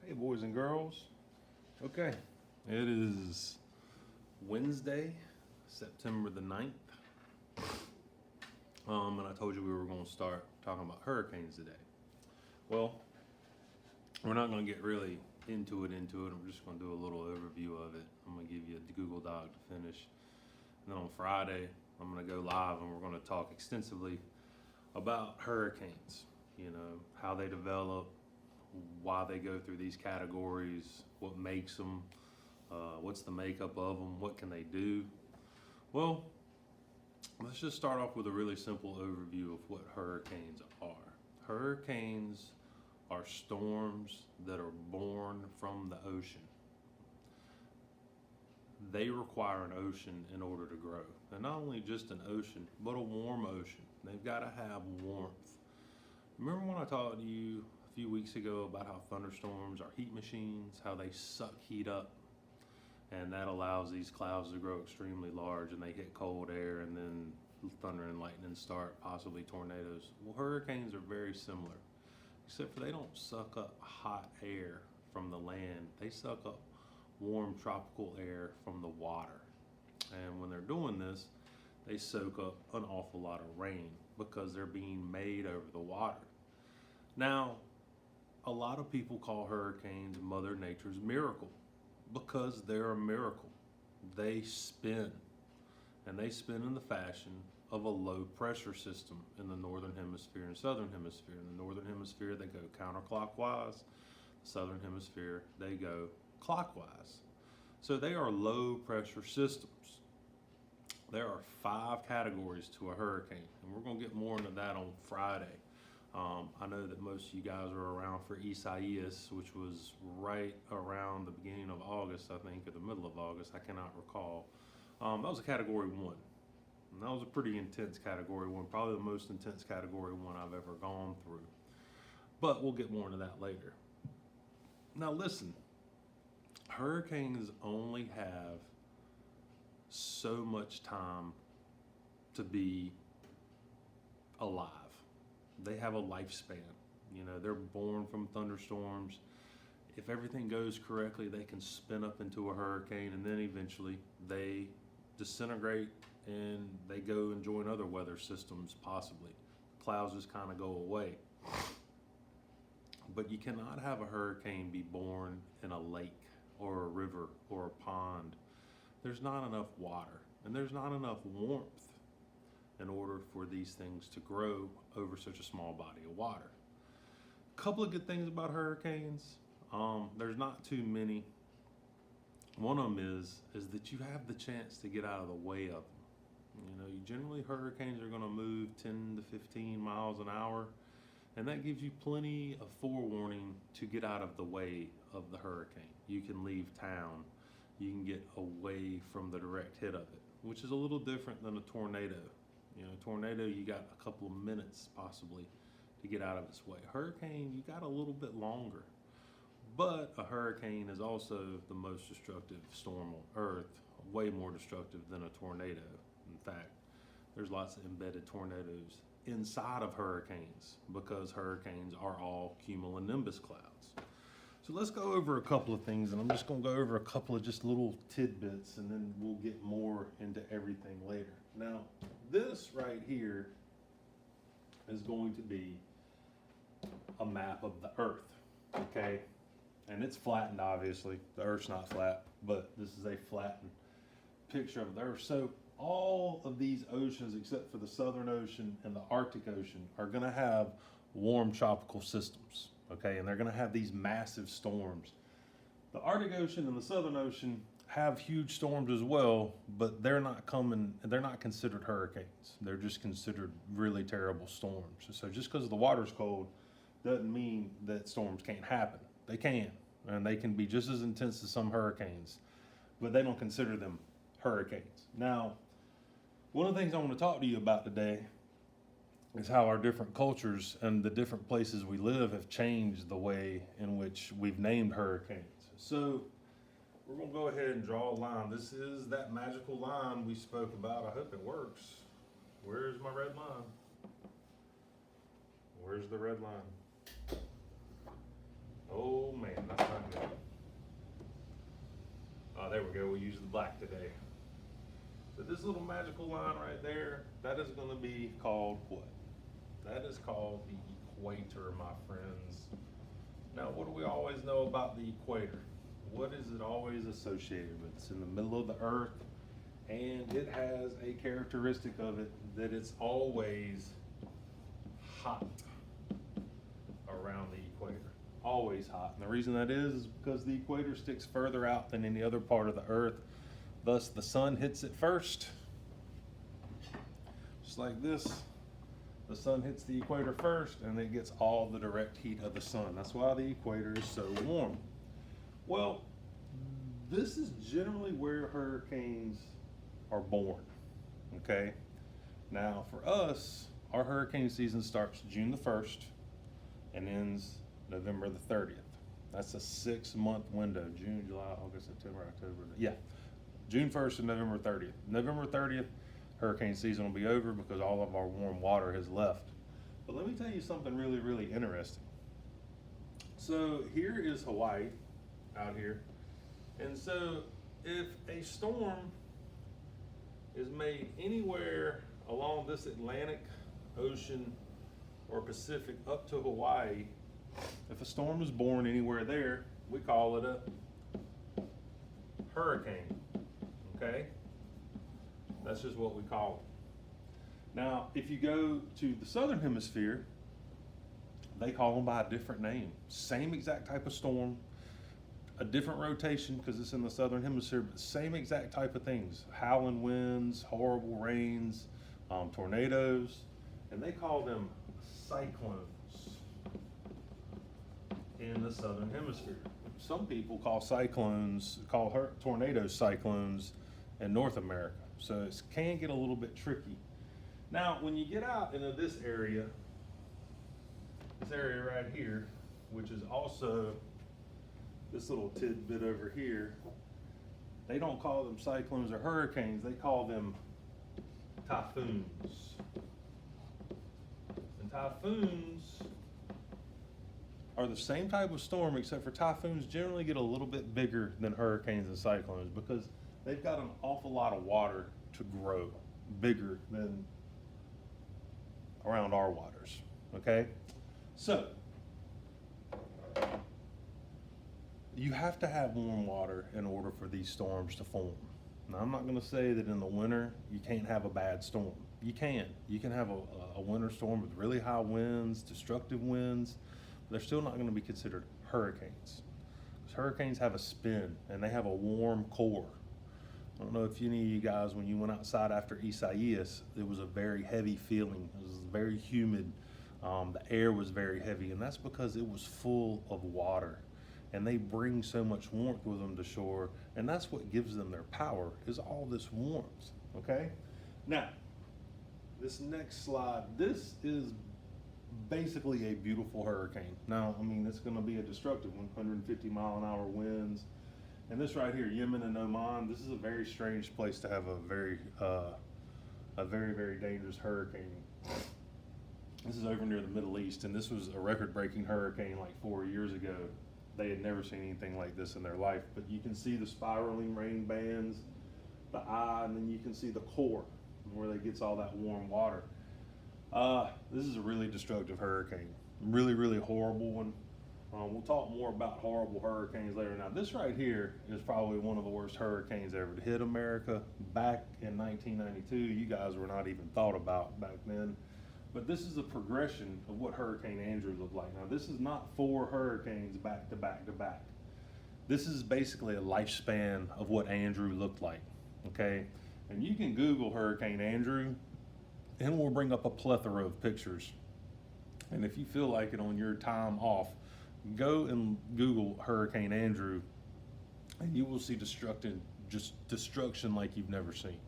Hey, boys and girls. Okay, it is Wednesday, September the 9th. And I told you we were going to start talking about hurricanes today. Well, we're not going to get really into it. I'm just going to do a little overview of it. I'm going to give you a Google Doc to finish. And then on Friday, I'm going to go live and we're going to talk extensively about hurricanes. You know, how they develop, why they go through these categories, what makes them, what's the makeup of them, what can they do. Well, let's just start off with a really simple overview of what hurricanes are. Hurricanes are storms that are born from the ocean. They require an ocean in order to grow. And not only just an ocean, but a warm ocean. They've got to have warmth. Remember when I talked to you a few weeks ago about how thunderstorms are heat machines, how they suck heat up, and that allows these clouds to grow extremely large and they hit cold air and then thunder and lightning start, possibly tornadoes. Well, hurricanes are very similar, except for they don't suck up hot air from the land. They suck up warm tropical air from the water. And when they're doing this, they soak up an awful lot of rain because they're being made over the water. Now, a lot of people call hurricanes Mother Nature's miracle because they're a miracle. They spin, and they spin in the fashion of a low pressure system in the northern hemisphere and southern hemisphere. In the northern hemisphere, they go counterclockwise. The southern hemisphere, they go clockwise. So they are low pressure systems. There are 5 categories to a hurricane, and we're going to get more into that on Friday. I know that most of you guys are around for Isaias, which was right around the beginning of August, I think, or the middle of August. I cannot recall. That was a category 1. And that was a pretty intense category 1, probably the most intense category 1 I've ever gone through. But we'll get more into that later. Now listen, hurricanes only have so much time to be alive. They have a lifespan. You know, they're born from thunderstorms. If everything goes correctly, they can spin up into a hurricane, and then eventually they disintegrate and they go and join other weather systems, possibly. Clouds just kind of go away. But you cannot have a hurricane be born in a lake or a river or a pond. There's not enough water and there's not enough warmth in order for these things to grow over such a small body of water. A couple of good things about hurricanes. There's not too many. One of them is that you have the chance to get out of the way of them. You know, generally hurricanes are going to move 10 to 15 miles an hour, and that gives you plenty of forewarning to get out of the way of the hurricane. You can leave town. You can get away from the direct hit of it, which is a little different than a tornado. You know, tornado, you got a couple of minutes possibly to get out of its way. Hurricane, you got a little bit longer. But a hurricane is also the most destructive storm on Earth, way more destructive than a tornado. In fact, there's lots of embedded tornadoes inside of hurricanes because hurricanes are all cumulonimbus clouds. So let's go over a couple of things, and I'm just going to go over a couple of just little tidbits, and then we'll get more into everything later. Now, this right here is going to be a map of the Earth, okay? And it's flattened, obviously. The Earth's not flat, but this is a flattened picture of the Earth. So all of these oceans, except for the Southern Ocean and the Arctic Ocean, are going to have warm tropical systems, okay? And they're going to have these massive storms. The Arctic Ocean and the Southern Ocean have huge storms as well, but they're not considered hurricanes. They're just considered really terrible storms. So just because the water's cold doesn't mean that storms can't happen. They can, and they can be just as intense as some hurricanes, but they don't consider them hurricanes. Now, one of the things I want to talk to you about today is how our different cultures and the different places we live have changed the way in which we've named hurricanes. So we're going to go ahead and draw a line. This is that magical line we spoke about. I hope it works. Where's my red line? Where's the red line? Oh man, that's not good. Oh, there we go. We'll use the black today. So this little magical line right there, that is going to be called what? That is called the equator, my friends. Now, what do we always know about the equator? What is it always associated with? It's in the middle of the earth, and it has a characteristic of it that it's always hot around the equator. Always hot. And the reason that is because the equator sticks further out than any other part of the earth. Thus, the sun hits it first. Just like this. The sun hits the equator first, and it gets all the direct heat of the sun. That's why the equator is so warm. Well, this is generally where hurricanes are born, okay? Now, for us, our hurricane season starts June the 1st and ends November the 30th. That's a 6-month window, June, July, August, September, October. Yeah, June 1st and November 30th. November 30th, hurricane season will be over because all of our warm water has left. But let me tell you something really, really interesting. So here is Hawaii out here. And so if a storm is made anywhere along this Atlantic Ocean or Pacific up to Hawaii, if a storm is born anywhere there, we call it a hurricane, okay? That's just what we call it. Now, if you go to the southern hemisphere, they call them by a different name. Same exact type of storm, a different rotation because it's in the southern hemisphere, but same exact type of things. Howling winds, horrible rains, tornadoes, and they call them cyclones in the southern hemisphere. Some people call tornadoes cyclones in North America. So it can get a little bit tricky. Now, when you get out into this area right here, which is also this little tidbit over here, they don't call them cyclones or hurricanes, they call them typhoons. And typhoons are the same type of storm, except for typhoons generally get a little bit bigger than hurricanes and cyclones because they've got an awful lot of water to grow, bigger than around our waters, okay? So, you have to have warm water in order for these storms to form. Now, I'm not gonna say that in the winter you can't have a bad storm. You can. You can have a winter storm with really high winds, destructive winds, but they're still not gonna be considered hurricanes. Because hurricanes have a spin and they have a warm core. I don't know if any of you guys, when you went outside after Isaias, it was a very heavy feeling. It was very humid. The air was very heavy, and that's because it was full of water. And they bring so much warmth with them to shore, and that's what gives them their power, is all this warmth, okay? Now, this next slide, this is basically a beautiful hurricane. Now, I mean, it's gonna be a destructive one, 150 mile an hour winds. And this right here, Yemen and Oman, this is a very strange place to have a very, very dangerous hurricane. This is over near the Middle East, and this was a record-breaking hurricane like 4 years ago. They had never seen anything like this in their life, but you can see the spiraling rain bands, the eye, and then you can see the core where they gets all that warm water. This is a really destructive hurricane, really, really horrible one. We'll talk more about horrible hurricanes later. Now, this right here is probably one of the worst hurricanes ever to hit America. Back in 1992, you guys were not even thought about back then. But this is a progression of what Hurricane Andrew looked like. Now, this is not 4 hurricanes back to back to back. This is basically a lifespan of what Andrew looked like, okay? And you can Google Hurricane Andrew, and we'll bring up a plethora of pictures. And if you feel like it on your time off, go and Google Hurricane Andrew, and you will see destruction like you've never seen.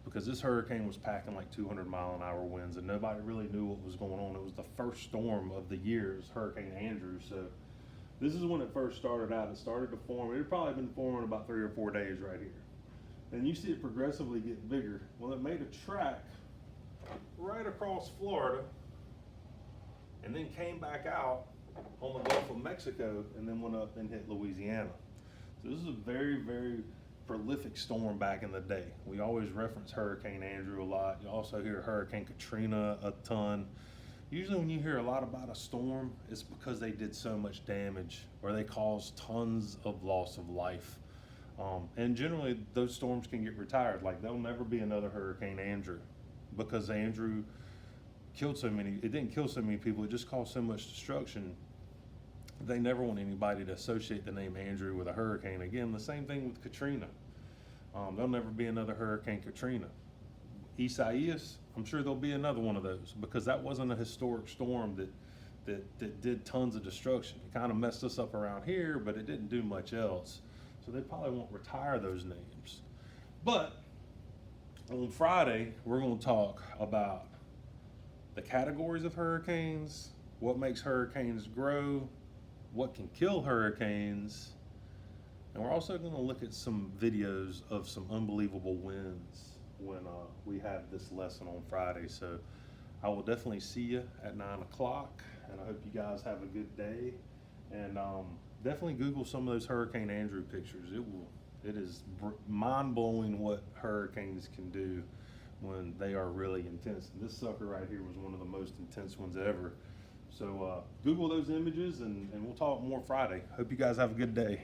Because this hurricane was packing like 200 mile an hour winds, and nobody really knew what was going on. It was the first storm of the year, it was Hurricane Andrew. So this is when it first started out. It started to form. It had probably been forming about 3 or 4 days right here. And you see it progressively get bigger. Well, it made a track right across Florida, and then came back out on the Gulf of Mexico and then went up and hit Louisiana. So this is a very, very prolific storm back in the day. We always reference Hurricane Andrew a lot. You also hear Hurricane Katrina a ton. Usually when you hear a lot about a storm, it's because they did so much damage or they caused tons of loss of life. And generally those storms can get retired. Like there'll never be another Hurricane Andrew because Andrew killed so many, it didn't kill so many people, it just caused so much destruction. They never want anybody to associate the name Andrew with a hurricane again. The same thing with Katrina. There'll never be another Hurricane Katrina. Isaias, I'm sure there'll be another one of those because that wasn't a historic storm that did tons of destruction. It kind of messed us up around here, but it didn't do much else. So they probably won't retire those names. But on Friday, we're going to talk about the categories of hurricanes, what makes hurricanes grow, what can kill hurricanes, and we're also going to look at some videos of some unbelievable winds when we have this lesson on Friday. So I will definitely see you at 9 o'clock, and I hope you guys have a good day. And definitely Google some of those Hurricane Andrew pictures. It is mind-blowing what hurricanes can do when they are really intense. And this sucker right here was one of the most intense ones ever. So Google those images, and we'll talk more Friday. Hope you guys have a good day.